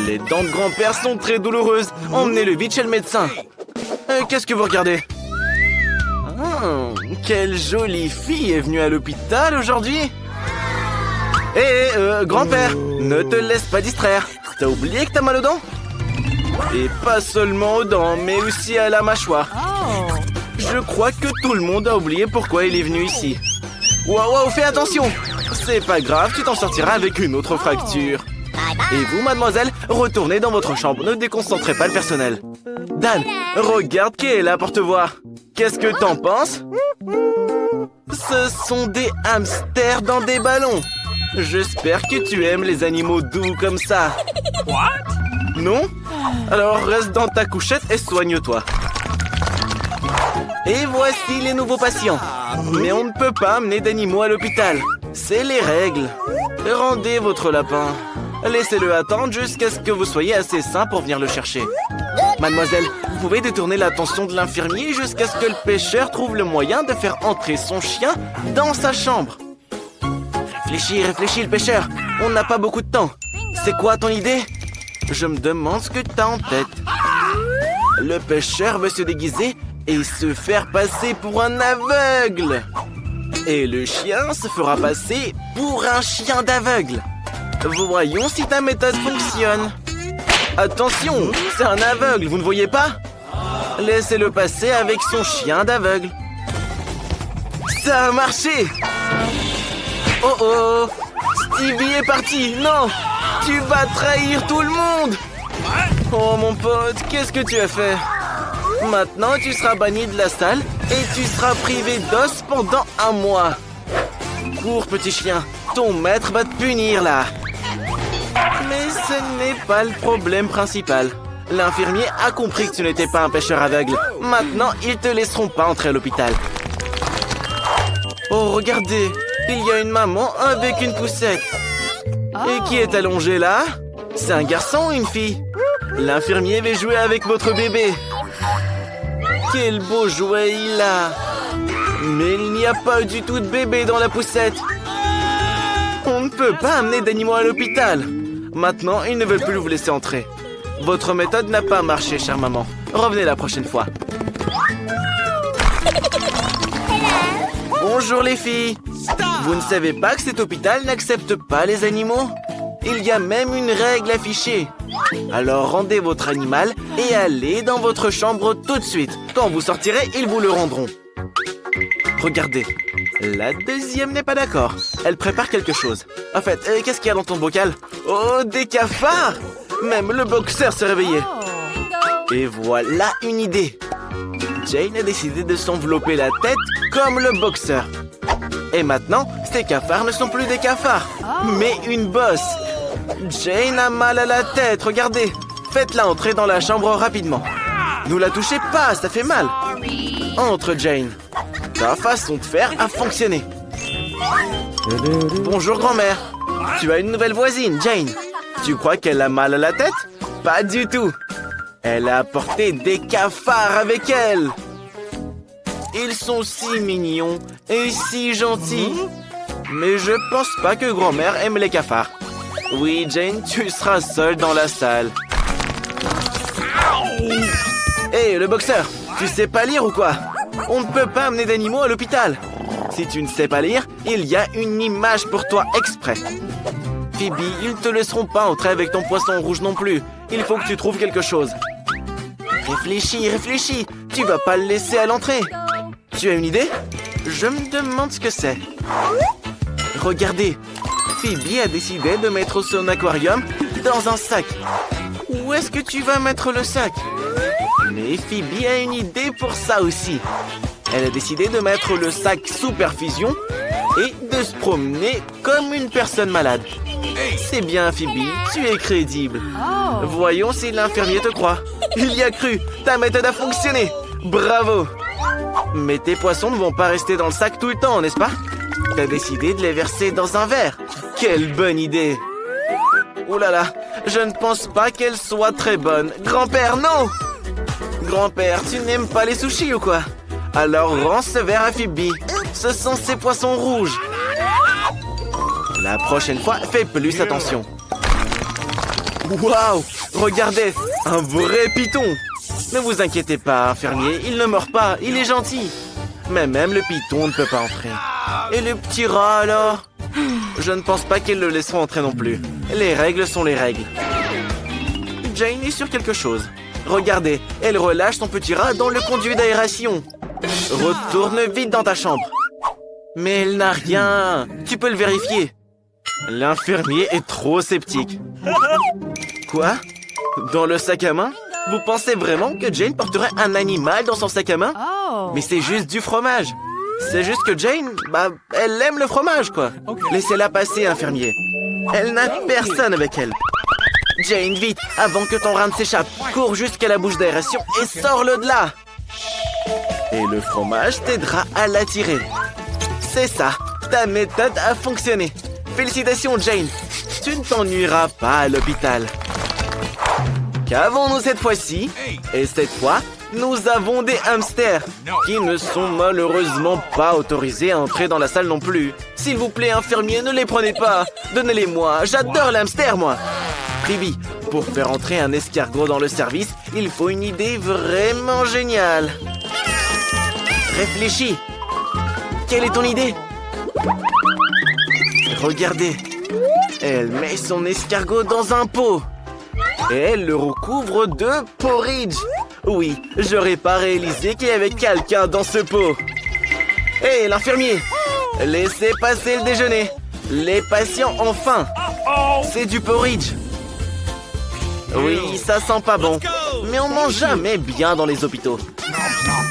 Les dents de grand-père sont très douloureuses. Emmenez-le vite chez le médecin. Qu'est-ce que vous regardez? Quelle jolie fille est venue à l'hôpital aujourd'hui. Grand-père, ne te laisse pas distraire. T'as oublié que t'as mal aux dents? Et pas seulement aux dents, mais aussi à la mâchoire. Je crois que tout le monde a oublié pourquoi il est venu ici. Waouh, fais attention! C'est pas grave, tu t'en sortiras avec une autre fracture. Et vous, mademoiselle, retournez dans votre chambre. Ne déconcentrez pas le personnel. Dan, regarde qui est là pour te voir. Qu'est-ce que t'en penses? Ce sont des hamsters dans des ballons. J'espère que tu aimes les animaux doux comme ça. Non? Alors reste dans ta couchette et soigne-toi. Et voici les nouveaux patients. Mais on ne peut pas amener d'animaux à l'hôpital. C'est les règles. Rendez votre lapin. Laissez-le attendre jusqu'à ce que vous soyez assez sain pour venir le chercher. Mademoiselle, vous pouvez détourner l'attention de l'infirmier jusqu'à ce que le pêcheur trouve le moyen de faire entrer son chien dans sa chambre. Réfléchis, le pêcheur. On n'a pas beaucoup de temps. C'est quoi ton idée? Je me demande ce que t'as en tête. Le pêcheur veut se déguiser et se faire passer pour un aveugle. Et le chien se fera passer pour un chien d'aveugle. Voyons si ta méthode fonctionne. Attention, c'est un aveugle, vous ne voyez pas? Laissez-le passer avec son chien d'aveugle. Ça a marché! Oh, Stevie est parti. Non, tu vas trahir tout le monde. Oh mon pote, qu'est-ce que tu as fait? Maintenant, tu seras banni de la salle et tu seras privé d'os pendant 1 mois. Cours, petit chien, ton maître va te punir là. Mais ce n'est pas le problème principal. L'infirmier a compris que tu n'étais pas un pêcheur aveugle. Maintenant, ils te laisseront pas entrer à l'hôpital. Oh, regardez, il y a une maman avec une poussette. Et qui est allongée là? C'est un garçon ou une fille? L'infirmier veut jouer avec votre bébé. Quel beau jouet il a! Mais il n'y a pas du tout de bébé dans la poussette. On ne peut pas amener d'animaux à l'hôpital. Maintenant, ils ne veulent plus vous laisser entrer. Votre méthode n'a pas marché, chère maman. Revenez la prochaine fois. Bonjour les filles. Vous ne savez pas que cet hôpital n'accepte pas les animaux? Il y a même une règle affichée. Alors rendez votre animal et allez dans votre chambre tout de suite. Quand vous sortirez, ils vous le rendront. Regardez, la deuxième n'est pas d'accord. Elle prépare quelque chose. En fait, qu'est-ce qu'il y a dans ton bocal? Oh, des cafards! Même le boxeur s'est réveillé. Et voilà une idée. Jane a décidé de s'envelopper la tête comme le boxeur. Et maintenant, ces cafards ne sont plus des cafards, mais une bosse. Jane a mal à la tête, regardez. Faites-la entrer dans la chambre rapidement. Ne la touchez pas, ça fait mal. Entre, Jane. Ta façon de faire a fonctionné. Bonjour, grand-mère. Tu as une nouvelle voisine, Jane. Tu crois qu'elle a mal à la tête? Pas du tout. Elle a apporté des cafards avec elle. Ils sont si mignons et si gentils. Mais je pense pas que grand-mère aime les cafards. Oui, Jane, tu seras seule dans la salle. Hé, le boxeur, tu sais pas lire ou quoi? On ne peut pas amener d'animaux à l'hôpital. Si tu ne sais pas lire, il y a une image pour toi exprès. Phoebe, ils ne te laisseront pas entrer avec ton poisson rouge non plus. Il faut que tu trouves quelque chose. Réfléchis. Tu vas pas le laisser à l'entrée. Tu as une idée? Je me demande ce que c'est. Regardez. Phoebe a décidé de mettre son aquarium dans un sac. Où est-ce que tu vas mettre le sac? Mais Phoebe a une idée pour ça aussi. Elle a décidé de mettre le sac sous perfusion et de se promener comme une personne malade. C'est bien, Phoebe, tu es crédible. Voyons si l'infirmier te croit. Il y a cru, ta méthode a fonctionné. Bravo. Mais tes poissons ne vont pas rester dans le sac tout le temps, n'est-ce pas? T'as décidé de les verser dans un verre. Quelle bonne idée. Ouh là là, je ne pense pas qu'elle soit très bonne. Grand-père, non! Grand-père, tu n'aimes pas les sushis ou quoi? Alors rends ce verre à Phoebe. Ce sont ces poissons rouges. La prochaine fois, fais plus attention. Waouh! Regardez, un vrai python! Ne vous inquiétez pas, infirmier, il ne mord pas, il est gentil. Mais même le python ne peut pas entrer. Et le petit rat alors? Je ne pense pas qu'ils le laisseront entrer non plus. Les règles sont les règles. Jane est sur quelque chose. Regardez, elle relâche son petit rat dans le conduit d'aération. Retourne vite dans ta chambre. Mais elle n'a rien. Tu peux le vérifier. L'infirmier est trop sceptique. Quoi? Dans le sac à main? Vous pensez vraiment que Jane porterait un animal dans son sac à main? Mais c'est juste du fromage. C'est juste que Jane, elle aime le fromage, quoi. Laissez-la passer, infirmier. Elle n'a personne avec elle. Jane, vite, avant que ton rein ne s'échappe, cours jusqu'à la bouche d'aération et sors-le de là. Et le fromage t'aidera à l'attirer. C'est ça, ta méthode a fonctionné. Félicitations, Jane. Tu ne t'ennuieras pas à l'hôpital. Qu'avons-nous cette fois-ci? Et cette fois, nous avons des hamsters qui ne sont malheureusement pas autorisés à entrer dans la salle non plus. S'il vous plaît, infirmier, ne les prenez pas. Donnez-les-moi, j'adore les hamsters, moi. Pribi, pour faire entrer un escargot dans le service, il faut une idée vraiment géniale. Réfléchis. Quelle est ton idée? Regardez. Elle met son escargot dans un pot. Et elle le recouvre de porridge. Oui, j'aurais pas réalisé qu'il y avait quelqu'un dans ce pot. Hé, l'infirmier! Laissez passer le déjeuner. Les patients ont faim. C'est du porridge. Oui, ça sent pas bon. Mais on mange jamais bien dans les hôpitaux.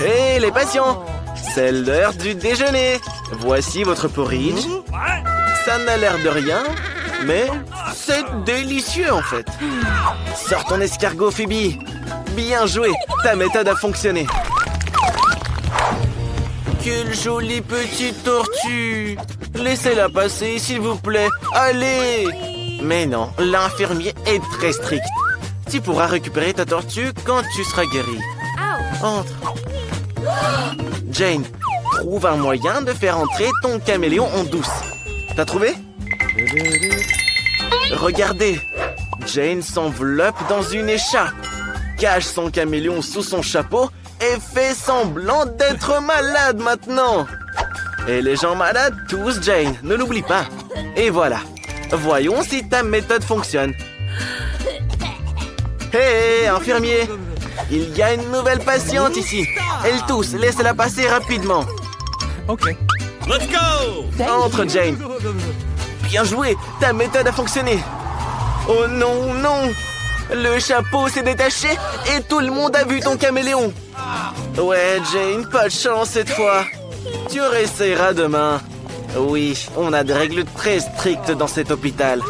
Hé, les patients! C'est l'heure du déjeuner. Voici votre porridge. Ça n'a l'air de rien, mais c'est délicieux en fait. Sors ton escargot, Phoebe. Bien joué, ta méthode a fonctionné. Quelle jolie petite tortue. Laissez-la passer, s'il vous plaît. Allez. Mais non, l'infirmier est très strict. Tu pourras récupérer ta tortue quand tu seras guéri. Entre. Jane, trouve un moyen de faire entrer ton caméléon en douce. T'as trouvé? Regardez, Jane s'enveloppe dans une écharpe, cache son caméléon sous son chapeau et fait semblant d'être malade maintenant. Et les gens malades toussent Jane, ne l'oublie pas. Et voilà, voyons si ta méthode fonctionne. Hé, infirmier, il y a une nouvelle patiente ici. Elle tousse, laisse-la passer rapidement. Ok. Let's go! Entre, Jane. Bien joué, ta méthode a fonctionné. Oh non, non. Le chapeau s'est détaché et tout le monde a vu ton caméléon. Ouais, Jane, pas de chance cette fois. Tu réessayeras demain. Oui, on a des règles très strictes dans cet hôpital.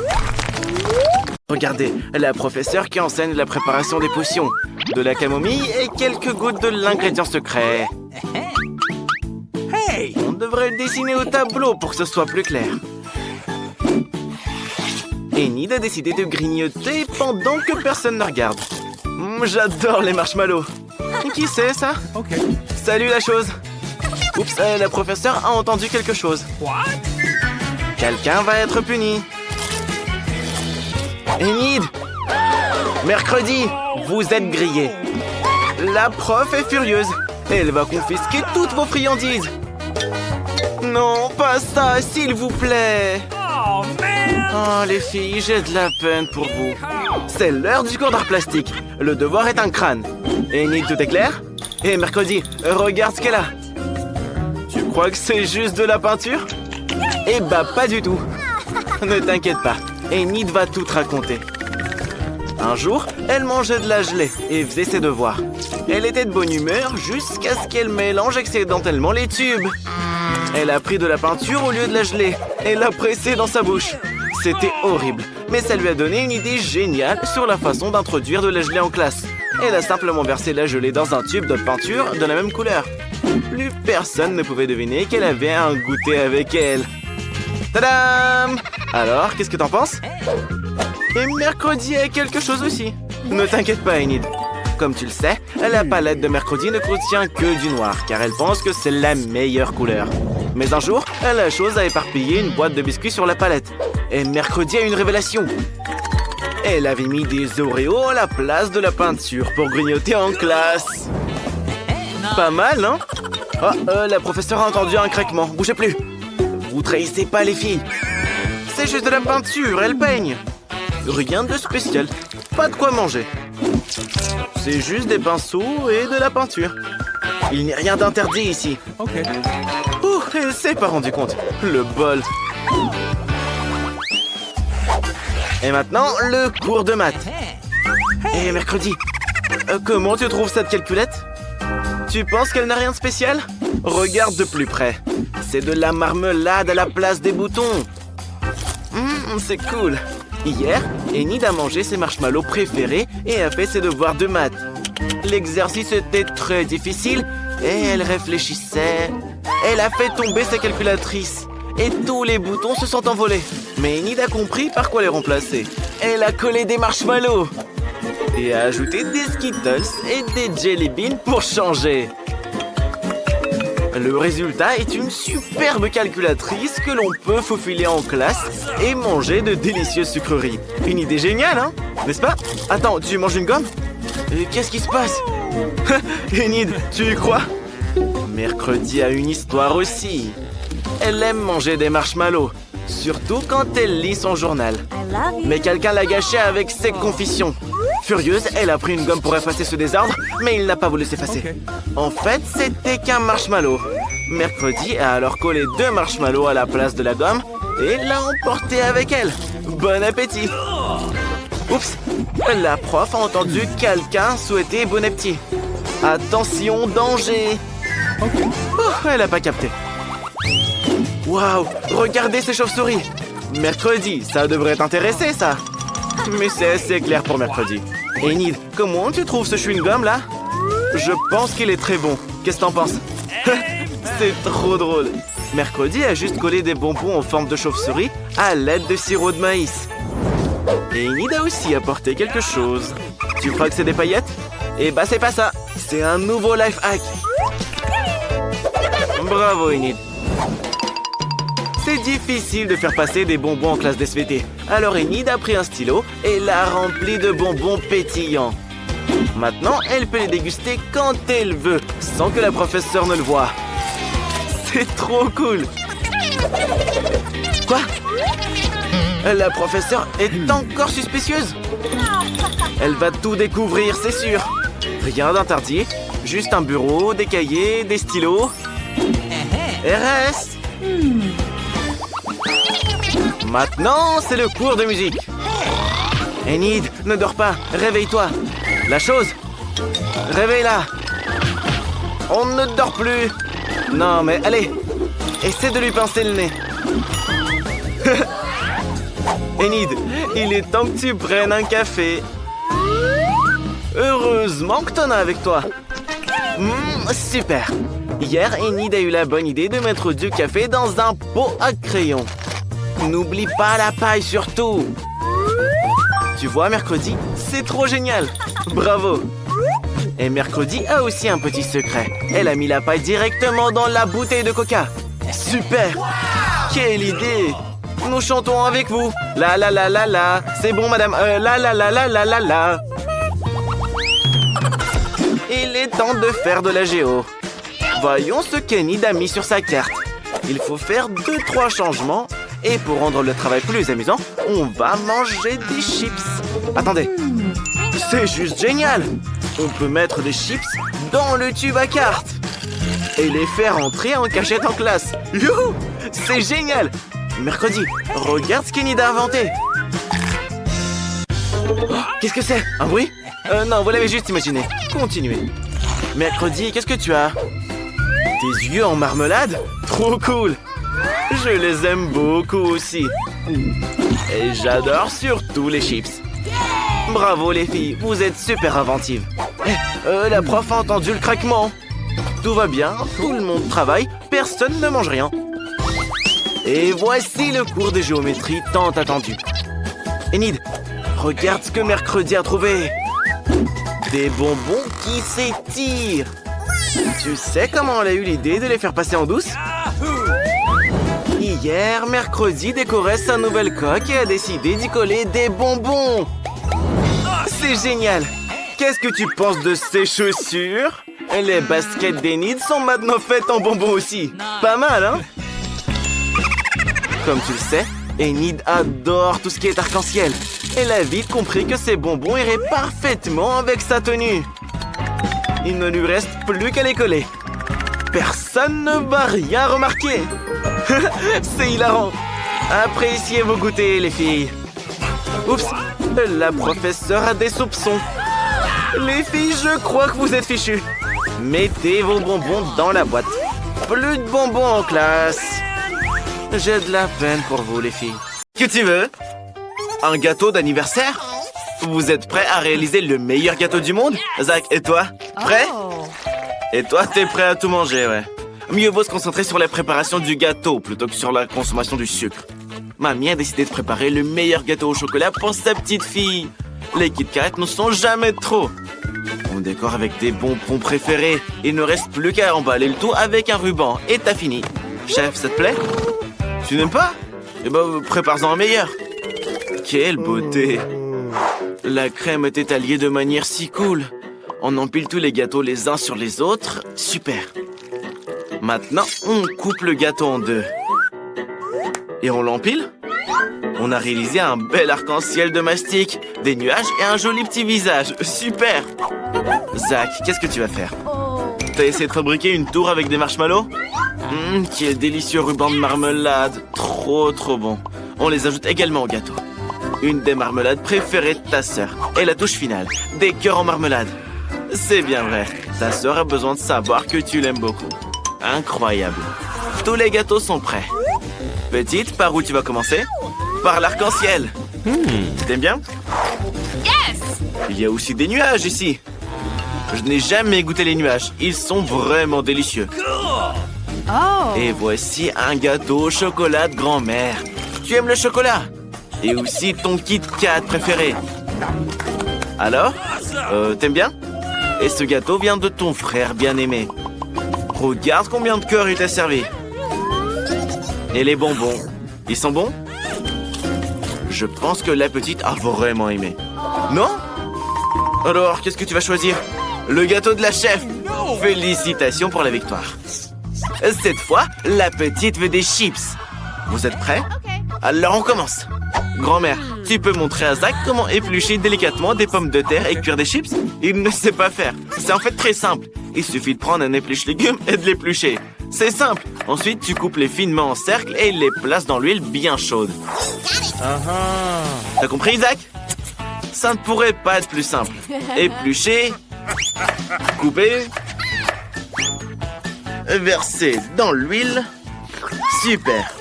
Regardez, la professeure qui enseigne la préparation des potions, de la camomille et quelques gouttes de l'ingrédient secret. Hey! On devrait le dessiner au tableau pour que ce soit plus clair. Enid a décidé de grignoter pendant que personne ne regarde. J'adore les marshmallows. Qui c'est ça? Ok. Salut la chose. Oups, la professeure a entendu quelque chose. What? Quelqu'un va être puni. Enid! Mercredi, vous êtes grillé. La prof est furieuse. Elle va confisquer toutes vos friandises. Non, pas ça, s'il vous plaît. Oh, man! Oh, les filles, j'ai de la peine pour vous. C'est l'heure du cours d'art plastique. Le devoir est un crâne. Enid, tout est clair? Et mercredi, regarde ce qu'elle a. Tu crois que c'est juste de la peinture? Eh bah, pas du tout. Ne t'inquiète pas, Enid va tout te raconter. Un jour, elle mangeait de la gelée et faisait ses devoirs. Elle était de bonne humeur jusqu'à ce qu'elle mélange accidentellement les tubes. Elle a pris de la peinture au lieu de la gelée et l'a pressée dans sa bouche. C'était horrible, mais ça lui a donné une idée géniale sur la façon d'introduire de la gelée en classe. Elle a simplement versé la gelée dans un tube de peinture de la même couleur. Plus personne ne pouvait deviner qu'elle avait un goûter avec elle. Tadam! Alors, qu'est-ce que t'en penses? Et mercredi a quelque chose aussi. Ne t'inquiète pas, Enid. Comme tu le sais, la palette de mercredi ne contient que du noir, car elle pense que c'est la meilleure couleur. Mais un jour, la chose a éparpillé une boîte de biscuits sur la palette. Et mercredi a une révélation. Elle avait mis des Oreos à la place de la peinture pour grignoter en classe. Pas mal, non? Oh, la professeure a entendu un craquement. Bougez plus. Vous trahissez pas les filles. C'est juste de la peinture, elle peigne. Rien de spécial. Pas de quoi manger. C'est juste des pinceaux et de la peinture. Il n'y a rien d'interdit ici. Ok. Ouh, elle s'est pas rendu compte. Le bol. Et maintenant, le cours de maths. Et mercredi, comment tu trouves cette calculette? Tu penses qu'elle n'a rien de spécial? Regarde de plus près. C'est de la marmelade à la place des boutons. C'est cool. Hier, Enid a mangé ses marshmallows préférés et a fait ses devoirs de maths. L'exercice était très difficile et elle réfléchissait. Elle a fait tomber sa calculatrice et tous les boutons se sont envolés. Mais Enid a compris par quoi les remplacer. Elle a collé des marshmallows et a ajouté des Skittles et des Jelly Beans pour changer. Le résultat est une superbe calculatrice que l'on peut faufiler en classe et manger de délicieuses sucreries. Une idée géniale, hein? N'est-ce pas? Attends, tu manges une gomme? Qu'est-ce qui se passe? Enid, tu y crois? Mercredi a une histoire aussi. Elle aime manger des marshmallows, surtout quand elle lit son journal. Mais quelqu'un l'a gâché avec ses confessions. Furieuse, elle a pris une gomme pour effacer ce désordre, mais il n'a pas voulu s'effacer. Okay. En fait, c'était qu'un marshmallow. Mercredi a alors collé 2 marshmallows à la place de la gomme et l'a emporté avec elle. Bon appétit! Oups! La prof a entendu quelqu'un souhaiter bon appétit. Attention, danger! Ok. Oh, elle n'a pas capté. Waouh! Regardez ces chauves-souris! Mercredi, ça devrait t'intéresser, ça! Mais c'est assez clair pour mercredi. Enid, comment tu trouves ce chewing-gum là? Je pense qu'il est très bon. Qu'est-ce que t'en penses? C'est trop drôle. Mercredi a juste collé des bonbons en forme de chauve-souris à l'aide de sirop de maïs. Et Enid a aussi apporté quelque chose. Tu crois que c'est des paillettes? Eh bah c'est pas ça. C'est un nouveau life hack. Bravo Enid. C'est difficile de faire passer des bonbons en classe d'SVT. Alors Enid a pris un stylo et l'a rempli de bonbons pétillants. Maintenant, elle peut les déguster quand elle veut, sans que la professeure ne le voie. C'est trop cool! Quoi? La professeure est encore suspicieuse? Elle va tout découvrir, c'est sûr. Rien d'interdit, juste un bureau, des cahiers, des stylos. RS! Maintenant, c'est le cours de musique. Enid, ne dors pas, réveille-toi. La chose, réveille-la. On ne dort plus. Non, mais allez, essaie de lui pincer le nez. Enid, il est temps que tu prennes un café. Heureusement que t'en as avec toi. Super. Hier, Enid a eu la bonne idée de mettre du café dans un pot à crayon. N'oublie pas la paille surtout. Tu vois, mercredi, c'est trop génial. Bravo. Et mercredi a aussi un petit secret. Elle a mis la paille directement dans la bouteille de coca. Super. Quelle idée. Nous chantons avec vous. La la la la la. C'est bon, madame. La la la la la la la. Il est temps de faire de la géo. Voyons ce qu'Enid a mis sur sa carte. Il faut faire 2-3 changements. Et pour rendre le travail plus amusant, on va manger des chips. Attendez, c'est juste génial. On peut mettre des chips dans le tube à cartes et les faire entrer en cachette en classe. Youhou, c'est génial. Mercredi, regarde ce qu'Enid a inventé. Oh, qu'est-ce que c'est? Un bruit? Non, vous l'avez juste imaginé. Continuez. Mercredi, qu'est-ce que tu as? Des yeux en marmelade? Trop cool. Je les aime beaucoup aussi. Et j'adore surtout les chips. Bravo les filles, vous êtes super inventives. La prof a entendu le craquement. Tout va bien, tout le monde travaille, personne ne mange rien. Et voici le cours de géométrie tant attendu. Enid, regarde ce que mercredi a trouvé. Des bonbons qui s'étirent. Tu sais comment elle a eu l'idée de les faire passer en douce? Hier, mercredi décorait sa nouvelle coque et a décidé d'y coller des bonbons. C'est génial! Qu'est-ce que tu penses de ces chaussures? Les baskets d'Enid sont maintenant faites en bonbons aussi. Pas mal, hein? Comme tu le sais, Enid adore tout ce qui est arc-en-ciel. Elle a vite compris que ces bonbons iraient parfaitement avec sa tenue. Il ne lui reste plus qu'à les coller. Personne ne va rien remarquer. C'est hilarant. Appréciez vos goûters, les filles. Oups, la professeure a des soupçons. Les filles, je crois que vous êtes fichues. Mettez vos bonbons dans la boîte. Plus de bonbons en classe. J'ai de la peine pour vous, les filles. Que tu veux? Un gâteau d'anniversaire? Vous êtes prêts à réaliser le meilleur gâteau du monde? Zach, et toi? Prêt? Et toi, t'es prêt à tout manger, ouais. Mieux vaut se concentrer sur la préparation du gâteau plutôt que sur la consommation du sucre. Mamie a décidé de préparer le meilleur gâteau au chocolat pour sa petite fille. Les Kit Kat ne sont jamais trop. On décore avec des bonbons préférés. Il ne reste plus qu'à emballer le tout avec un ruban. Et t'as fini. Chef, ça te plaît? Tu n'aimes pas? Eh ben, prépare-en un meilleur. Quelle beauté! La crème est étalée de manière si cool. On empile tous les gâteaux les uns sur les autres. Super. Maintenant, on coupe le gâteau en deux. Et on l'empile? On a réalisé un bel arc-en-ciel de mastic, des nuages et un joli petit visage. Super! Zach, qu'est-ce que tu vas faire? T'as essayé de fabriquer une tour avec des marshmallows? Quel délicieux ruban de marmelade. Trop bon. On les ajoute également au gâteau. Une des marmelades préférées de ta sœur. Et la touche finale, des cœurs en marmelade. C'est bien vrai. Ta sœur a besoin de savoir que tu l'aimes beaucoup. Incroyable. Tous les gâteaux sont prêts. Petite, par où tu vas commencer? Par l'arc-en-ciel. T'aimes bien? Yes! Il y a aussi des nuages ici. Je n'ai jamais goûté les nuages. Ils sont vraiment délicieux. Oh! Et voici un gâteau au chocolat de grand-mère. Tu aimes le chocolat? Et aussi ton Kit Kat préféré. Alors? T'aimes bien? Et ce gâteau vient de ton frère bien-aimé. Regarde combien de cœurs il t'a servi. Et les bonbons, ils sont bons? Je pense que la petite a vraiment aimé. Non? Alors, qu'est-ce que tu vas choisir? Le gâteau de la chef. Félicitations pour la victoire. Cette fois, la petite veut des chips. Vous êtes prêts? Alors, on commence. Grand-mère, tu peux montrer à Zach comment éplucher délicatement des pommes de terre et cuire des chips? Il ne sait pas faire. C'est en fait très simple. Il suffit de prendre un épluche-légumes et de l'éplucher. C'est simple. Ensuite, tu coupes les finement en cercle et les places dans l'huile bien chaude. T'as compris, Zach? Ça ne pourrait pas être plus simple. Éplucher, couper, verser dans l'huile. Super.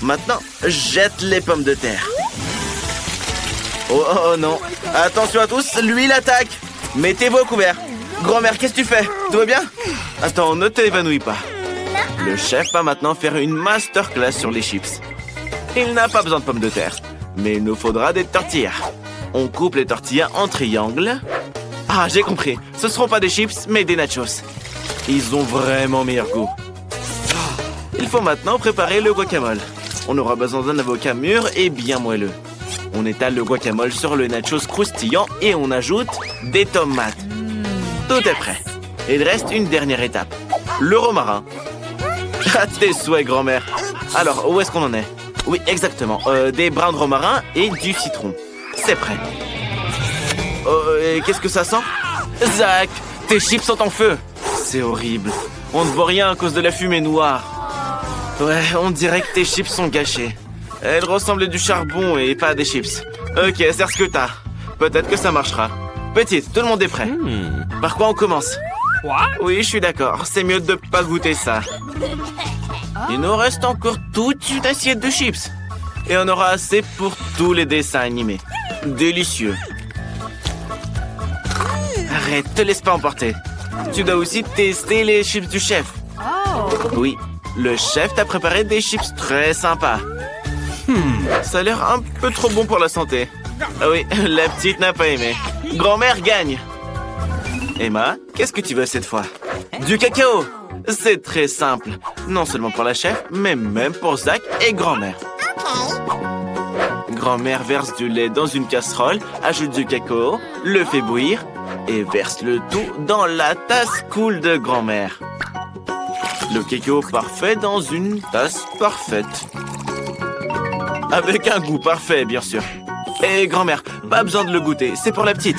Maintenant, jette les pommes de terre. Oh non. Attention à tous, l'huile attaque. Mettez-vous au couvert. Grand-mère, qu'est-ce que tu fais? Tout va bien? Attends, ne t'évanouis pas. Le chef va maintenant faire une masterclass sur les chips. Il n'a pas besoin de pommes de terre, mais il nous faudra des tortillas. On coupe les tortillas en triangle. Ah, j'ai compris. Ce ne seront pas des chips, mais des nachos. Ils ont vraiment meilleur goût. Il faut maintenant préparer le guacamole. On aura besoin d'un avocat mûr et bien moelleux. On étale le guacamole sur le nachos croustillant et on ajoute des tomates. Tout est prêt. Il reste une dernière étape. Le romarin. À tes souhaits, grand-mère. Alors, où est-ce qu'on en est? Oui, exactement. Des brins de romarin et du citron. C'est prêt. Et qu'est-ce que ça sent? Zach, tes chips sont en feu. C'est horrible. On ne voit rien à cause de la fumée noire. Ouais, on dirait que tes chips sont gâchées. Elles ressemblent à du charbon et pas à des chips. Ok, c'est ce que t'as. Peut-être que ça marchera. Petite, tout le monde est prêt. Par quoi on commence? What? Oui, je suis d'accord. C'est mieux de pas goûter ça. Il nous reste encore toute une assiette de chips. Et on aura assez pour tous les dessins animés. Délicieux. Arrête, te laisse pas emporter. Tu dois aussi tester les chips du chef. Oui, le chef t'a préparé des chips très sympas. Ça a l'air un peu trop bon pour la santé. Ah oui, la petite n'a pas aimé. Grand-mère gagne. Emma, qu'est-ce que tu veux cette fois? Du cacao. C'est très simple. Non seulement pour la chef, mais même pour Zach et grand-mère. Grand-mère verse du lait dans une casserole, ajoute du cacao, le fait bouillir et verse le tout dans la tasse cool de grand-mère. Le cacao parfait dans une tasse parfaite. Avec un goût parfait, bien sûr. Et grand-mère, pas besoin de le goûter, c'est pour la petite.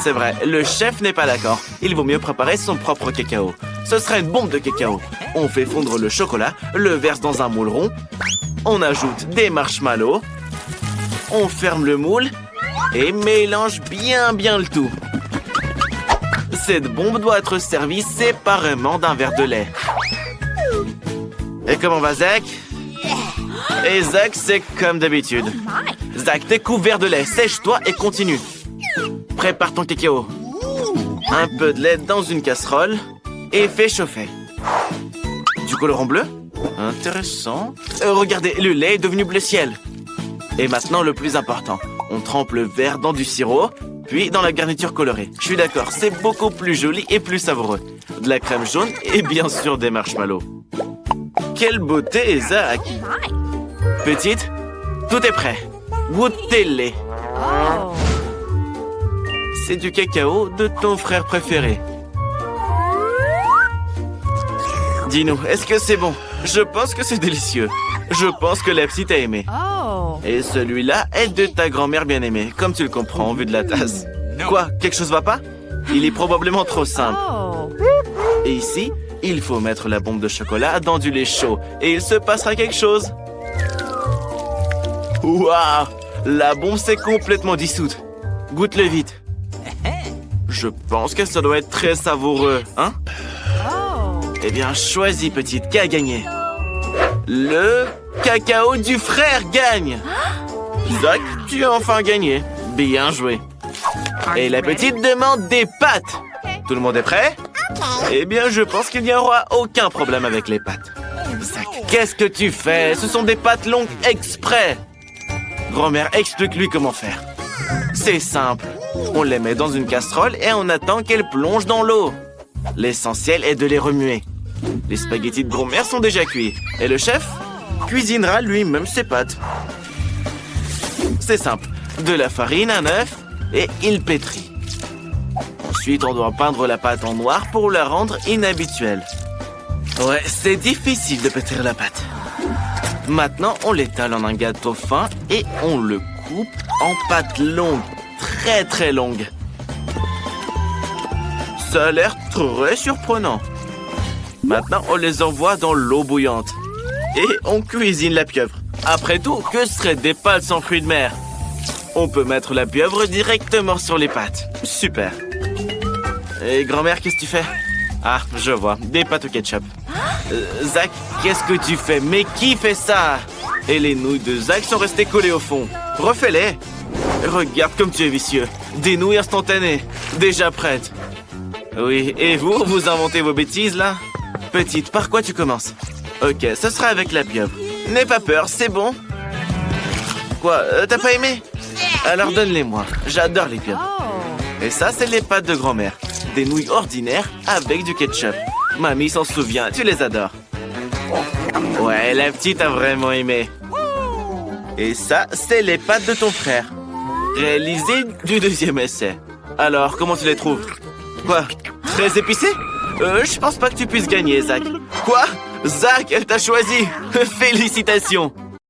C'est vrai, le chef n'est pas d'accord. Il vaut mieux préparer son propre cacao. Ce serait une bombe de cacao. On fait fondre le chocolat, le verse dans un moule rond. On ajoute des marshmallows. On ferme le moule et mélange bien le tout. Cette bombe doit être servie séparément d'un verre de lait. Et comment va Zach? Et Zach, c'est comme d'habitude. Zach, tes couverts de lait, sèche-toi et continue. Prépare ton cacao. Un peu de lait dans une casserole et fais chauffer. Du colorant bleu? Intéressant. Regardez, le lait est devenu bleu ciel. Et maintenant, le plus important. On trempe le verre dans du sirop, puis dans la garniture colorée. Je suis d'accord, c'est beaucoup plus joli et plus savoureux. De la crème jaune et bien sûr des marshmallows. Quelle beauté, Zach! Petite, tout est prêt. Goûtez-les. C'est du cacao de ton frère préféré. Dis-nous, est-ce que c'est bon? Je pense que c'est délicieux. Je pense que la petite a aimé. Et celui-là est de ta grand-mère bien-aimée, comme tu le comprends, vu de la tasse. Quoi? Quelque chose va pas? Il est probablement trop simple. Et ici, il faut mettre la bombe de chocolat dans du lait chaud. Et il se passera quelque chose. Waouh! La bombe s'est complètement dissoute. Goûte-le vite. Je pense que ça doit être très savoureux, hein? Eh bien, choisis, petite, qui a gagné? Le cacao du frère gagne! Zach, tu as enfin gagné. Bien joué. Et la petite demande des pâtes. Tout le monde est prêt? Eh bien, je pense qu'il n'y aura aucun problème avec les pâtes. Zach, qu'est-ce que tu fais? Ce sont des pâtes longues exprès. Grand-mère, explique-lui comment faire. C'est simple. On les met dans une casserole et on attend qu'elles plongent dans l'eau. L'essentiel est de les remuer. Les spaghettis de grand-mère sont déjà cuits. Et le chef cuisinera lui-même ses pâtes. C'est simple. De la farine, un œuf et il pétrit. Ensuite, on doit peindre la pâte en noir pour la rendre inhabituelle. Ouais, c'est difficile de pétrir la pâte. Maintenant, on l'étale en un gâteau fin et on le coupe en pâte longue. Très longue. Ça a l'air très surprenant. Maintenant, on les envoie dans l'eau bouillante. Et on cuisine la pieuvre. Après tout, que seraient des pâtes sans fruits de mer? On peut mettre la pieuvre directement sur les pâtes. Super. Et grand-mère, qu'est-ce que tu fais? Ah, je vois. Des pâtes au ketchup. Zach, qu'est-ce que tu fais? Mais qui fait ça? Et les nouilles de Zach sont restées collées au fond. Refais-les. Regarde comme tu es vicieux. Des nouilles instantanées. Déjà prêtes. Oui, et vous, vous inventez vos bêtises, là? Petite, par quoi tu commences? Ok, ce sera avec la pieuvre. N'aie pas peur, c'est bon. Quoi, t'as pas aimé? Alors donne-les-moi. J'adore les pieuvres. Et ça, c'est les pâtes de grand-mère. Des nouilles ordinaires avec du ketchup. Mamie s'en souvient, tu les adores. Ouais, la petite a vraiment aimé. Et ça, c'est les pâtes de ton frère. Réalisées du deuxième essai. Alors, comment tu les trouves? Quoi? Très épicé? Je pense pas que tu puisses gagner, Zach. Quoi? Zach, elle t'a choisi. Félicitations.